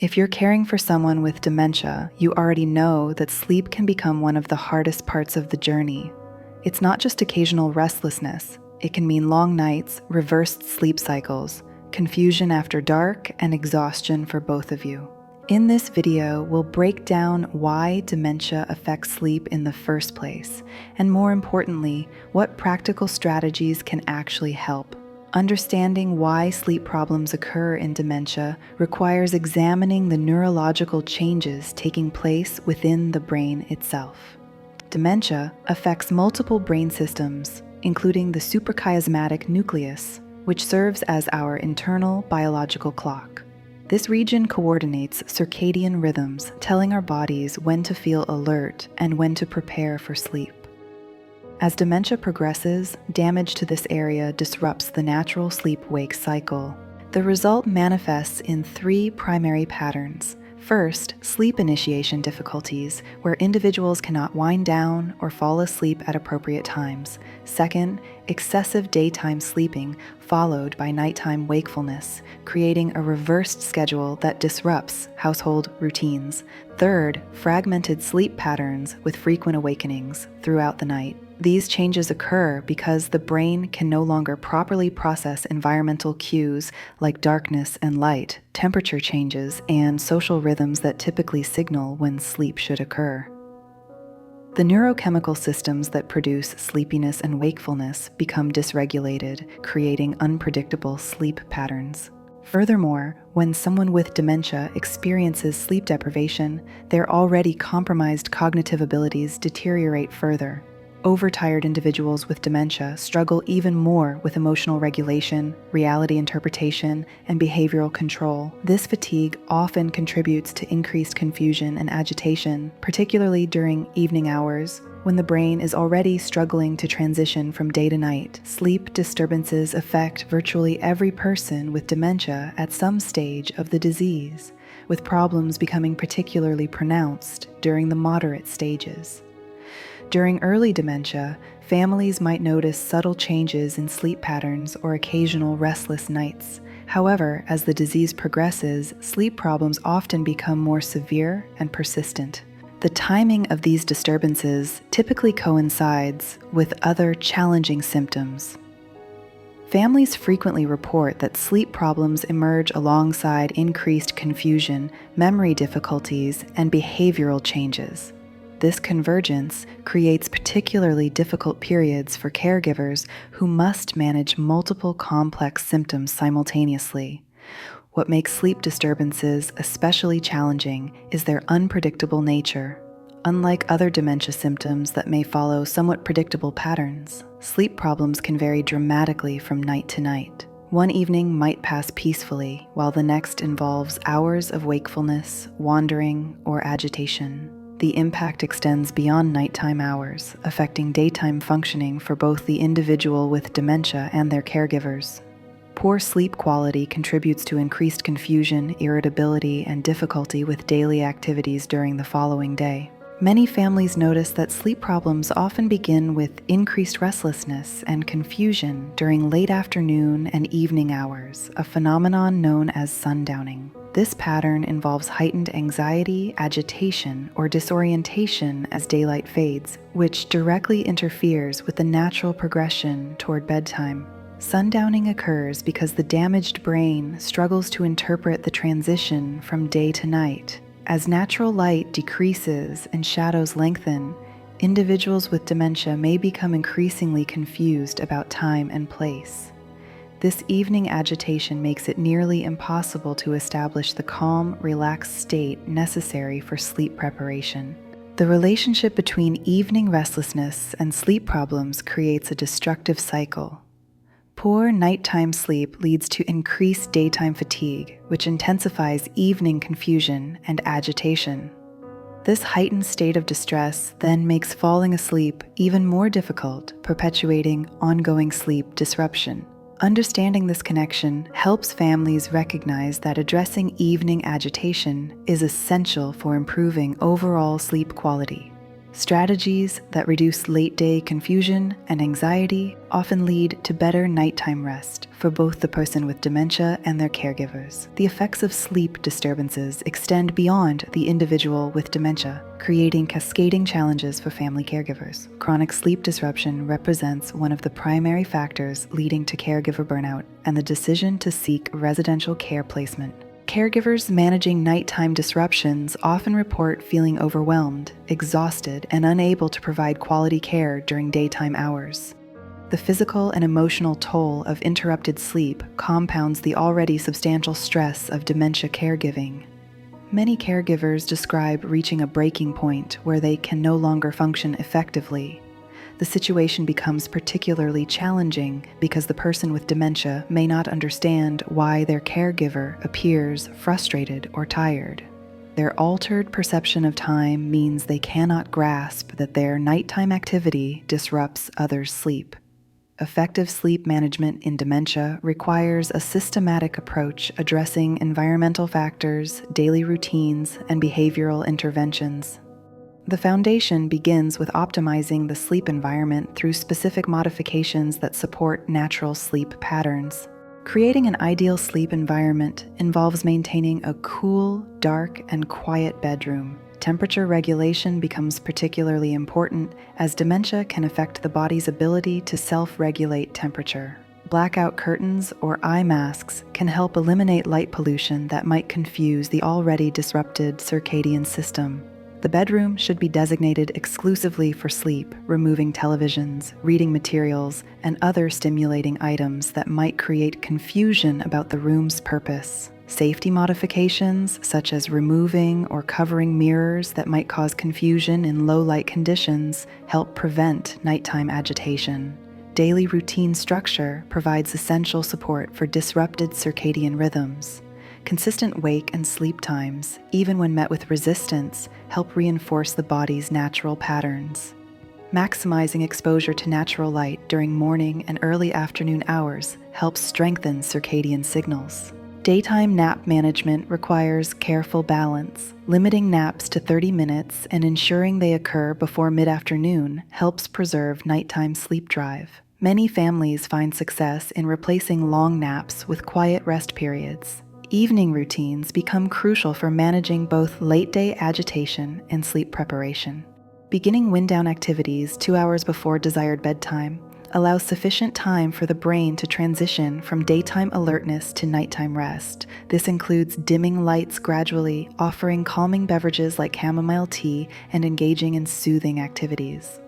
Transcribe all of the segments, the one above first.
If you're caring for someone with dementia, you already know that sleep can become one of the hardest parts of the journey. It's not just occasional restlessness. It can mean long nights, reversed sleep cycles, confusion after dark, and exhaustion for both of you. In this video, we'll break down why dementia affects sleep in the first place, and more importantly, what practical strategies can actually help. Understanding why sleep problems occur in dementia requires examining the neurological changes taking place within the brain itself. Dementia affects multiple brain systems, including the suprachiasmatic nucleus, which serves as our internal biological clock. This region coordinates circadian rhythms, telling our bodies when to feel alert and when to prepare for sleep. As dementia progresses, damage to this area disrupts the natural sleep-wake cycle. The result manifests in three primary patterns. First, sleep initiation difficulties, where individuals cannot wind down or fall asleep at appropriate times. Second, excessive daytime sleeping, followed by nighttime wakefulness, creating a reversed schedule that disrupts household routines. Third, fragmented sleep patterns with frequent awakenings throughout the night. These changes occur because the brain can no longer properly process environmental cues like darkness and light, temperature changes, and social rhythms that typically signal when sleep should occur. The neurochemical systems that produce sleepiness and wakefulness become dysregulated, creating unpredictable sleep patterns. Furthermore, when someone with dementia experiences sleep deprivation, their already compromised cognitive abilities deteriorate further. Overtired individuals with dementia struggle even more with emotional regulation, reality interpretation, and behavioral control. This fatigue often contributes to increased confusion and agitation, particularly during evening hours, when the brain is already struggling to transition from day to night. Sleep disturbances affect virtually every person with dementia at some stage of the disease, with problems becoming particularly pronounced during the moderate stages. During early dementia, families might notice subtle changes in sleep patterns or occasional restless nights. However, as the disease progresses, sleep problems often become more severe and persistent. The timing of these disturbances typically coincides with other challenging symptoms. Families frequently report that sleep problems emerge alongside increased confusion, memory difficulties, and behavioral changes. This convergence creates particularly difficult periods for caregivers who must manage multiple complex symptoms simultaneously. What makes sleep disturbances especially challenging is their unpredictable nature. Unlike other dementia symptoms that may follow somewhat predictable patterns, sleep problems can vary dramatically from night to night. One evening might pass peacefully, while the next involves hours of wakefulness, wandering, or agitation. The impact extends beyond nighttime hours, affecting daytime functioning for both the individual with dementia and their caregivers. Poor sleep quality contributes to increased confusion, irritability, and difficulty with daily activities during the following day. Many families notice that sleep problems often begin with increased restlessness and confusion during late afternoon and evening hours, a phenomenon known as sundowning. This pattern involves heightened anxiety, agitation, or disorientation as daylight fades, which directly interferes with the natural progression toward bedtime. Sundowning occurs because the damaged brain struggles to interpret the transition from day to night. As natural light decreases and shadows lengthen, individuals with dementia may become increasingly confused about time and place. This evening agitation makes it nearly impossible to establish the calm, relaxed state necessary for sleep preparation. The relationship between evening restlessness and sleep problems creates a destructive cycle. Poor nighttime sleep leads to increased daytime fatigue, which intensifies evening confusion and agitation. This heightened state of distress then makes falling asleep even more difficult, perpetuating ongoing sleep disruption. Understanding this connection helps families recognize that addressing evening agitation is essential for improving overall sleep quality. Strategies that reduce late-day confusion and anxiety often lead to better nighttime rest, for both the person with dementia and their caregivers. The effects of sleep disturbances extend beyond the individual with dementia, creating cascading challenges for family caregivers. Chronic sleep disruption represents one of the primary factors leading to caregiver burnout and the decision to seek residential care placement. Caregivers managing nighttime disruptions often report feeling overwhelmed, exhausted, and unable to provide quality care during daytime hours. The physical and emotional toll of interrupted sleep compounds the already substantial stress of dementia caregiving. Many caregivers describe reaching a breaking point where they can no longer function effectively. The situation becomes particularly challenging because the person with dementia may not understand why their caregiver appears frustrated or tired. Their altered perception of time means they cannot grasp that their nighttime activity disrupts others' sleep. Effective sleep management in dementia requires a systematic approach addressing environmental factors, daily routines, and behavioral interventions. The foundation begins with optimizing the sleep environment through specific modifications that support natural sleep patterns. Creating an ideal sleep environment involves maintaining a cool, dark, and quiet bedroom. Temperature regulation becomes particularly important as dementia can affect the body's ability to self-regulate temperature. Blackout curtains or eye masks can help eliminate light pollution that might confuse the already disrupted circadian system. The bedroom should be designated exclusively for sleep, removing televisions, reading materials, and other stimulating items that might create confusion about the room's purpose. Safety modifications, such as removing or covering mirrors that might cause confusion in low-light conditions, help prevent nighttime agitation. Daily routine structure provides essential support for disrupted circadian rhythms. Consistent wake and sleep times, even when met with resistance, help reinforce the body's natural patterns. Maximizing exposure to natural light during morning and early afternoon hours helps strengthen circadian signals. Daytime nap management requires careful balance. Limiting naps to 30 minutes and ensuring they occur before mid-afternoon helps preserve nighttime sleep drive. Many families find success in replacing long naps with quiet rest periods. Evening routines become crucial for managing both late-day agitation and sleep preparation. Beginning wind-down activities 2 hours before desired bedtime allows sufficient time for the brain to transition from daytime alertness to nighttime rest. This includes dimming lights gradually, offering calming beverages like chamomile tea, and engaging in soothing activities.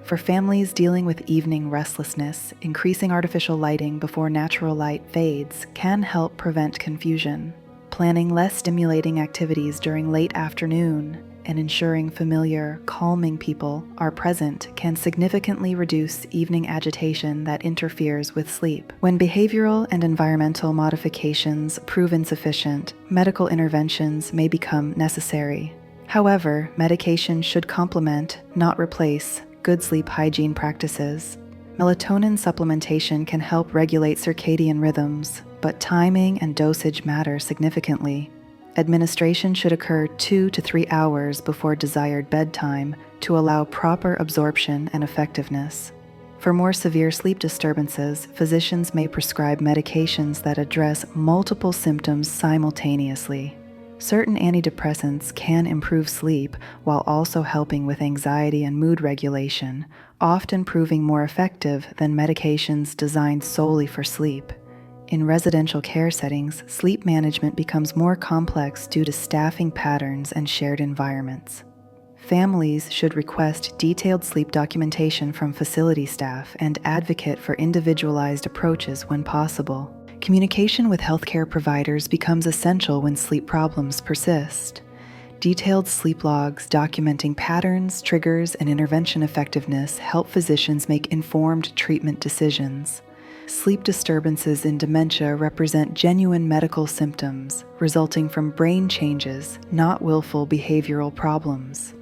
For families dealing with evening restlessness, increasing artificial lighting before natural light fades can help prevent confusion. Planning less stimulating activities during late afternoon and ensuring familiar, calming people are present can significantly reduce evening agitation that interferes with sleep. When behavioral and environmental modifications prove insufficient, medical interventions may become necessary. However, medication should complement, not replace, good sleep hygiene practices. Melatonin supplementation can help regulate circadian rhythms, but timing and dosage matter significantly. Administration should occur 2 to 3 hours before desired bedtime to allow proper absorption and effectiveness. For more severe sleep disturbances, physicians may prescribe medications that address multiple symptoms simultaneously. Certain antidepressants can improve sleep while also helping with anxiety and mood regulation, often proving more effective than medications designed solely for sleep. In residential care settings, sleep management becomes more complex due to staffing patterns and shared environments. Families should request detailed sleep documentation from facility staff and advocate for individualized approaches when possible. Communication with healthcare providers becomes essential when sleep problems persist. Detailed sleep logs documenting patterns, triggers, and intervention effectiveness help physicians make informed treatment decisions. Sleep disturbances in dementia represent genuine medical symptoms resulting from brain changes, not willful behavioral problems.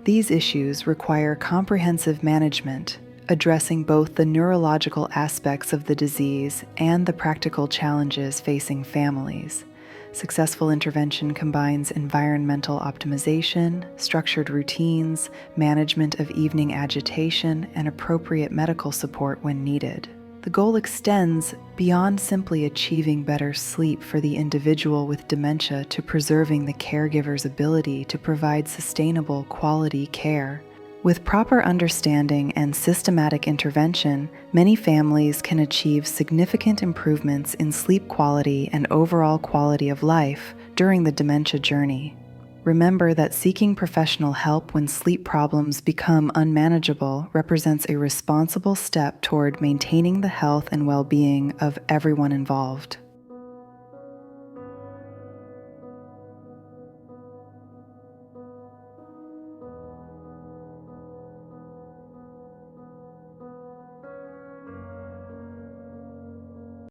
These issues require comprehensive management, addressing both the neurological aspects of the disease and the practical challenges facing families. Successful intervention combines environmental optimization, structured routines, management of evening agitation, and appropriate medical support when needed. The goal extends beyond simply achieving better sleep for the individual with dementia to preserving the caregiver's ability to provide sustainable, quality care. With proper understanding and systematic intervention, many families can achieve significant improvements in sleep quality and overall quality of life during the dementia journey. Remember that seeking professional help when sleep problems become unmanageable represents a responsible step toward maintaining the health and well-being of everyone involved.